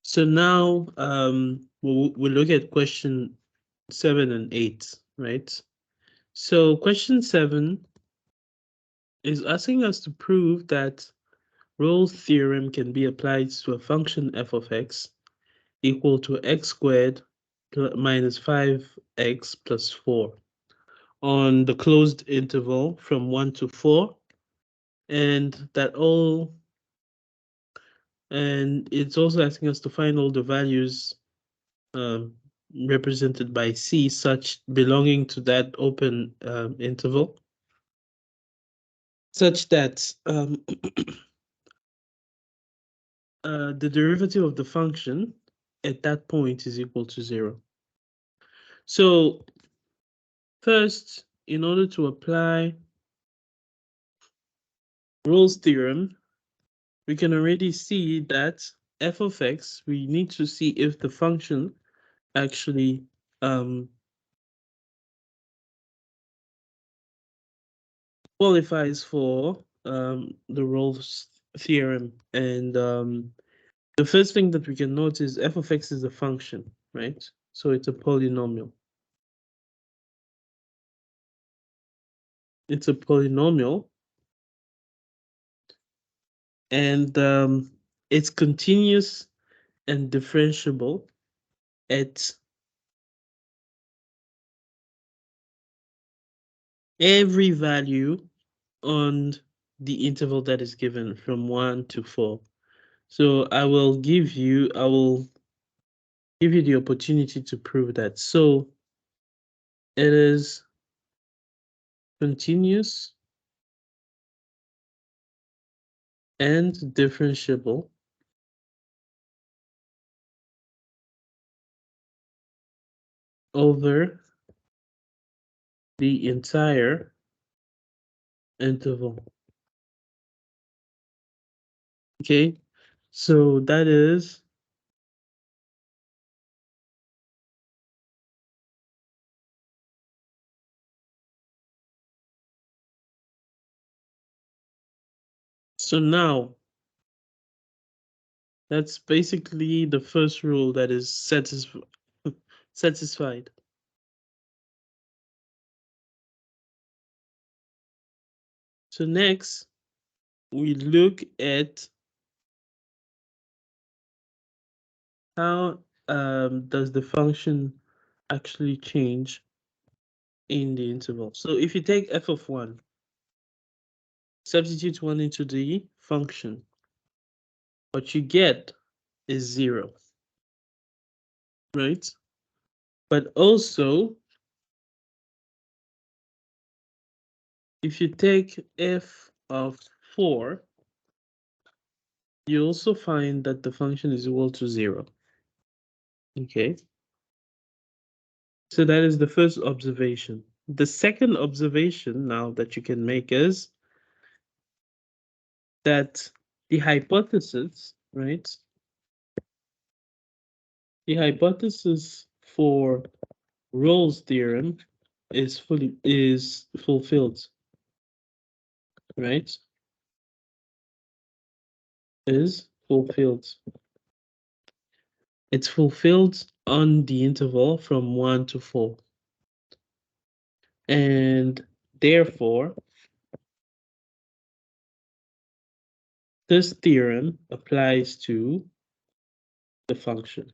So now we'll look at question 7 and 8, right? So question 7 is asking us to prove that Rolle's theorem can be applied to a function f of x equal to x squared minus 5x plus 4 on the closed interval from 1 to 4, and it's also asking us to find all the values represented by C such belonging to that open interval, such that the derivative of the function at that point is equal to 0. So first, in order to apply Rolle's theorem, we can already see that f of x, we need to see if the function actually qualifies for the Rolle's theorem. And the first thing that we can note is f of x is a function, right? So it's a polynomial. It's a polynomial, and it's continuous and differentiable at every value on the interval that is given from 1 to 4. So I will give you the opportunity to prove that. So it is continuous and differentiable over the entire interval. Okay, so that is so now that's basically the first rule that is satisfied. So next, we look at how does the function actually change in the interval. So if you take f of 1, substitute 1 into the function, what you get is 0, right? But also, if you take f of 4, you also find that the function is equal to 0. Okay. So that is the first observation. The second observation now that you can make is that the hypothesis, right? The hypothesis for Rolle's theorem is fulfilled, right? Is fulfilled. It's fulfilled on the interval from 1 to 4. And therefore, this theorem applies to the function.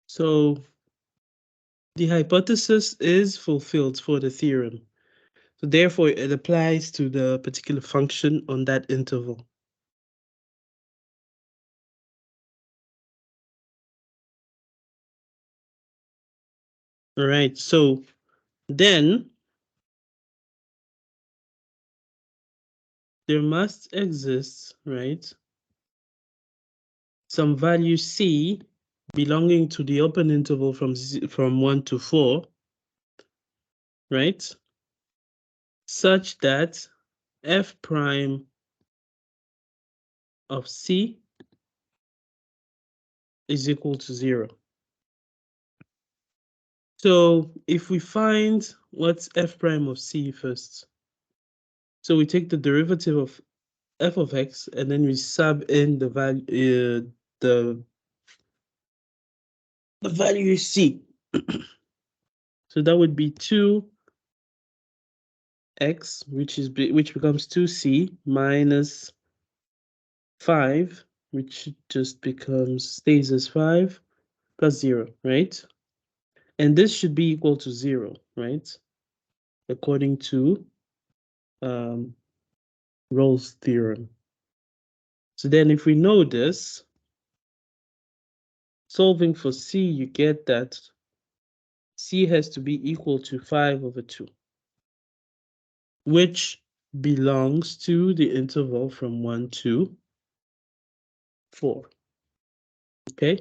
So the hypothesis is fulfilled for the theorem. So therefore, it applies to the particular function on that interval. All right, so then there must exist, right, some value c belonging to the open interval from 1 to 4, right, such that f prime of c is equal to 0. So if we find what's f prime of c first, so we take the derivative of f of x and then we sub in the value the value c. So that would be 2x, which becomes 2c minus 5, which just stays as 5 plus 0, right? And this should be equal to 0, right? According to Rolle's theorem. So then if we know this, solving for c, you get that c has to be equal to 5 over 2, which belongs to the interval from 1 to 4. Okay?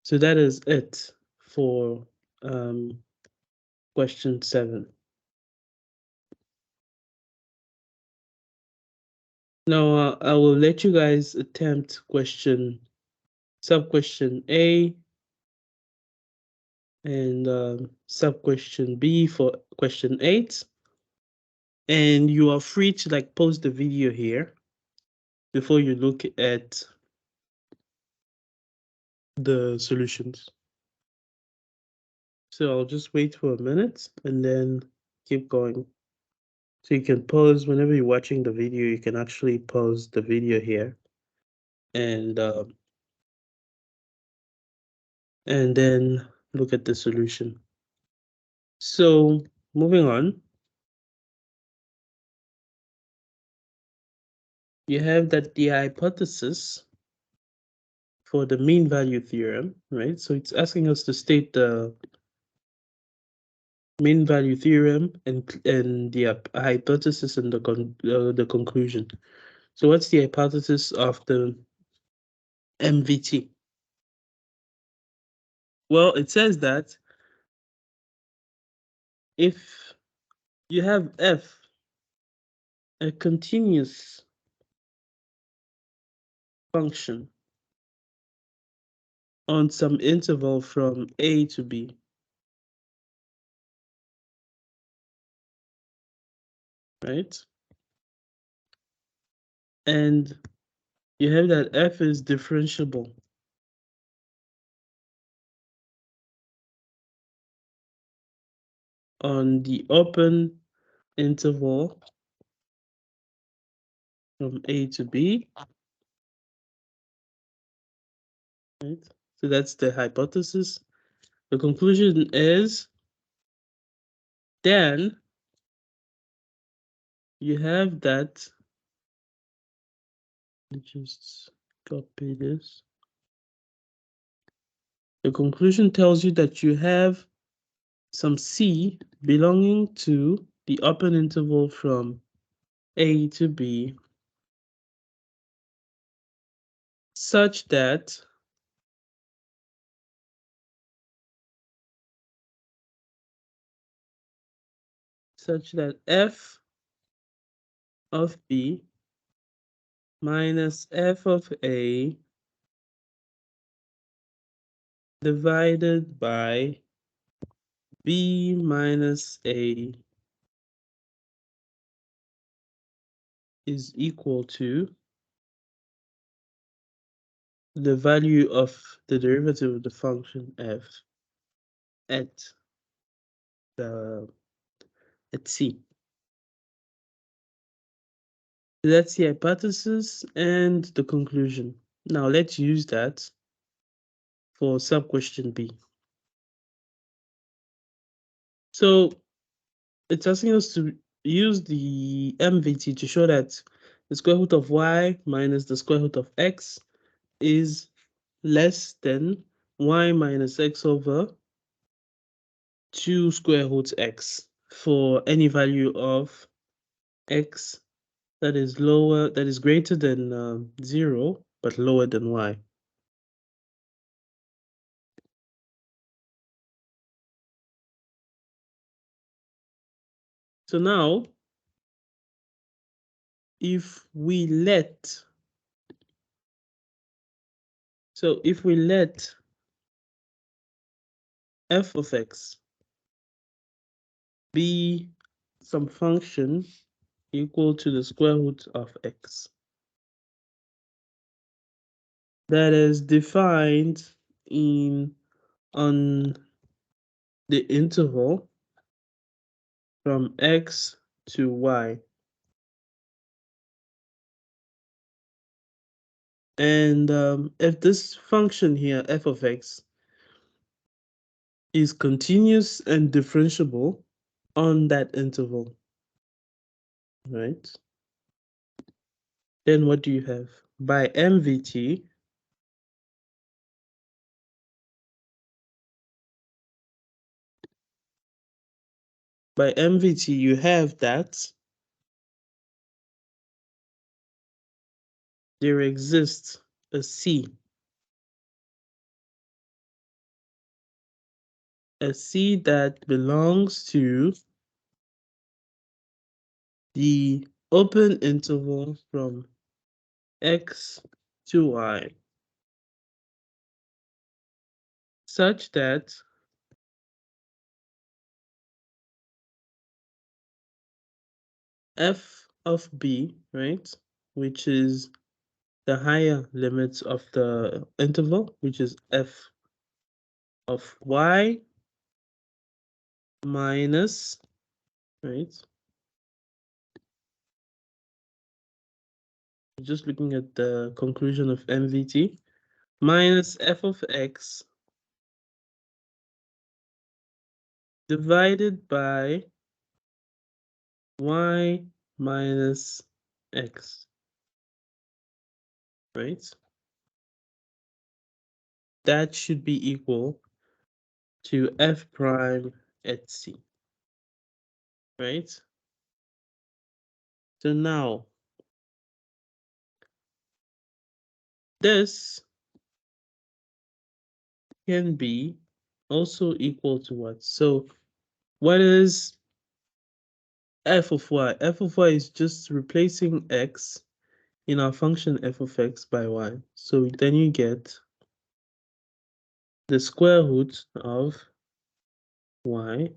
So that is it for question 7. Now I will let you guys attempt sub-question A and sub-question B for question 8. And you are free to like pause the video here before you look at the solutions. So I'll just wait for a minute and then keep going. So you can pause whenever you're watching the video, you can actually pause the video here and then look at the solution. So moving on, you have that the hypothesis for the mean value theorem, right? So it's asking us to state the mean value theorem and the hypothesis and the conclusion. So what's the hypothesis of the MVT? Well, it says that if you have f a continuous function on some interval from a to b, right? And you have that f is differentiable on the open interval from a to b, right? So that's the hypothesis. The conclusion is then you have that, just copy this. The conclusion tells you that you have some c belonging to the open interval from a to b such that f of b minus f of a divided by b minus a is equal to the value of the derivative of the function f at the at c. That's the hypothesis and the conclusion. Now let's use that for sub-question B. So it's asking us to use the MVT to show that the square root of y minus the square root of x is less than y minus x over 2 square root x for any value of x that is greater than 0 but lower than y. So now if we let f of x be some function equal to the square root of x that is defined on the interval from x to y. And if this function here, f of x, is continuous and differentiable on that interval, right? Then what do you have? By MVT, you have that there exists a C that belongs to the open interval from x to y, such that f of b, right, which is the higher limits of the interval, which is f of y minus, right? Just looking at the conclusion of MVT, minus f of x divided by y minus x, right? That should be equal to f prime at c, right? So now, this can be also equal to what? So what is f of y? F of y is just replacing x in our function f of x by y. So then you get the square root of y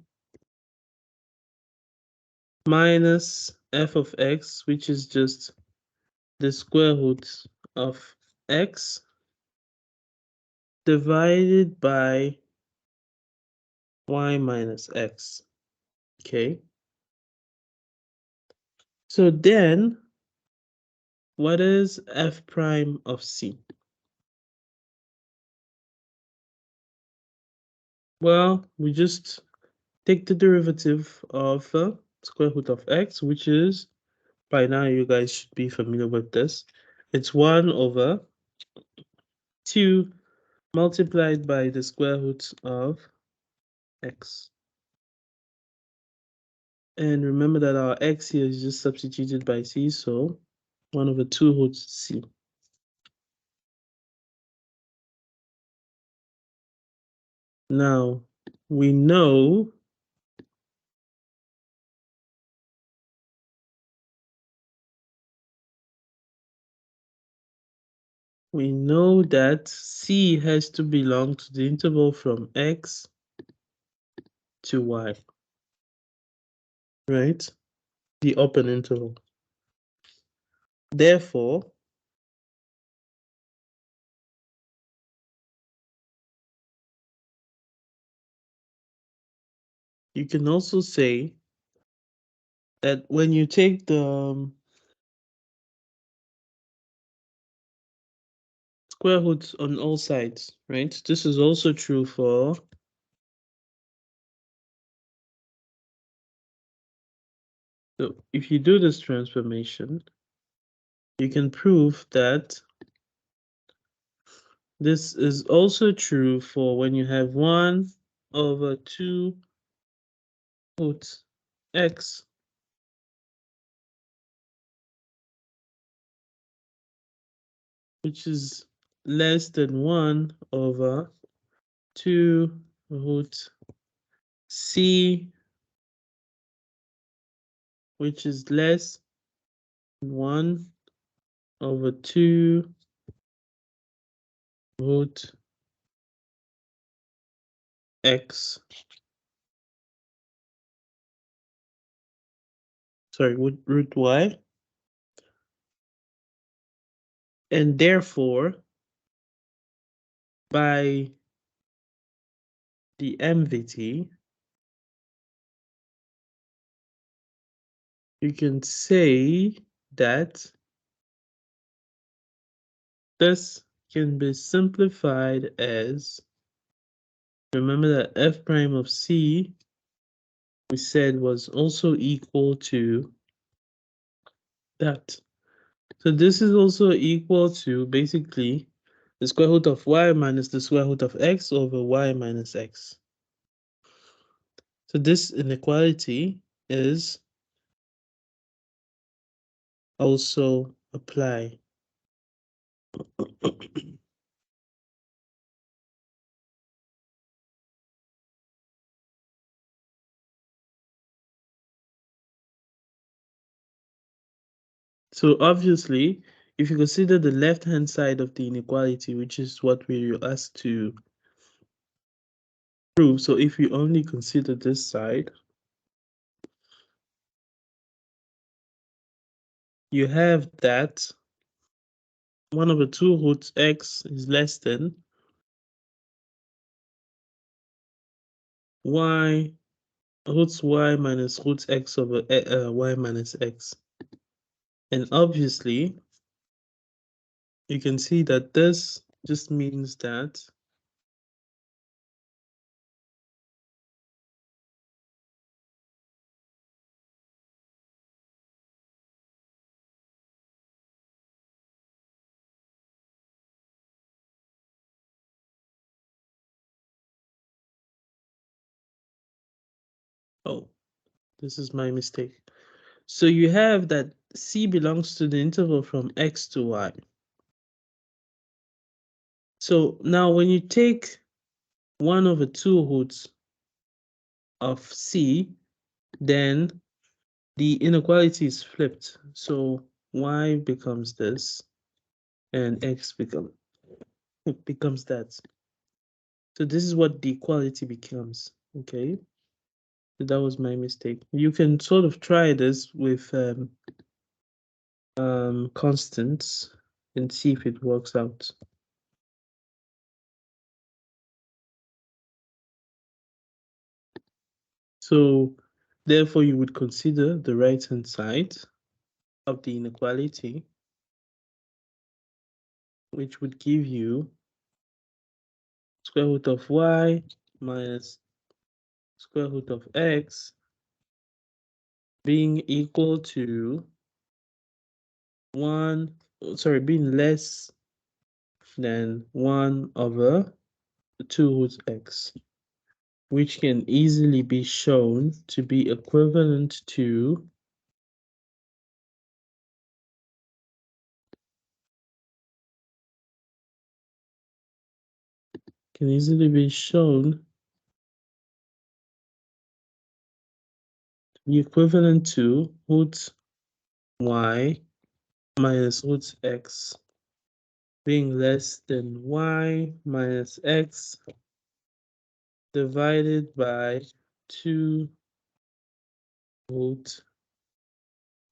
minus f of x, which is just the square root of x divided by y minus x. Okay. So then, what is f prime of c? Well, we just take the derivative of square root of x, which is, by now you guys should be familiar with this. It's 1 over 2 multiplied by the square root of x. And remember that our x here is just substituted by c, so 1 over 2 root c. Now, we know that c has to belong to the interval from x to y, right? The open interval. Therefore, you can also say that when you take the square roots on all sides, right? This is also true for so if you do this transformation, you can prove that this is also true for when you have 1 over 2 root x which is less than 1 over 2 root c which is less than 1 over 2 root x. Sorry, root y. And therefore, by the MVT, you can say that this can be simplified as, remember that f prime of c we said was also equal to that. So this is also equal to basically the square root of y minus the square root of x over y minus x. So this inequality is also apply. So obviously, if you consider the left-hand side of the inequality, which is what we are asked to prove, so if we only consider this side, you have that 1 over 2 root x is less than y roots y minus roots x over y minus x. And obviously, you can see that this just means that oh, this is my mistake. So you have that c belongs to the interval from x to y. So now when you take 1 over 2 roots of c, then the inequality is flipped. So y becomes this and x becomes that. So this is what the equality becomes, okay? So that was my mistake. You can sort of try this with constants and see if it works out. So therefore you would consider the right-hand side of the inequality, which would give you square root of y minus square root of x being equal to being less than 1 over 2 root x, which can easily be shown to be equivalent to root y minus root x being less than y minus x divided by 2 root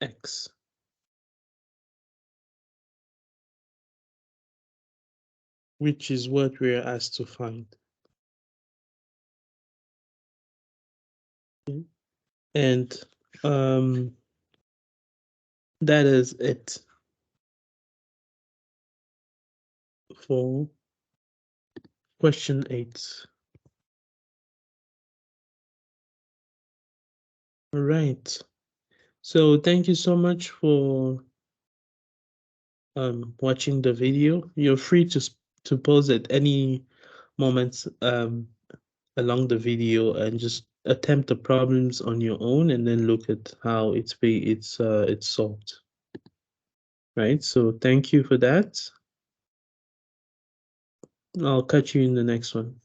x. Which is what we're asked to find. Okay. And that is it for question 8. All right. So thank you so much for watching the video. You're free to pause at any moment along the video and just attempt the problems on your own, and then look at how it's solved. Right. So thank you for that. I'll catch you in the next one.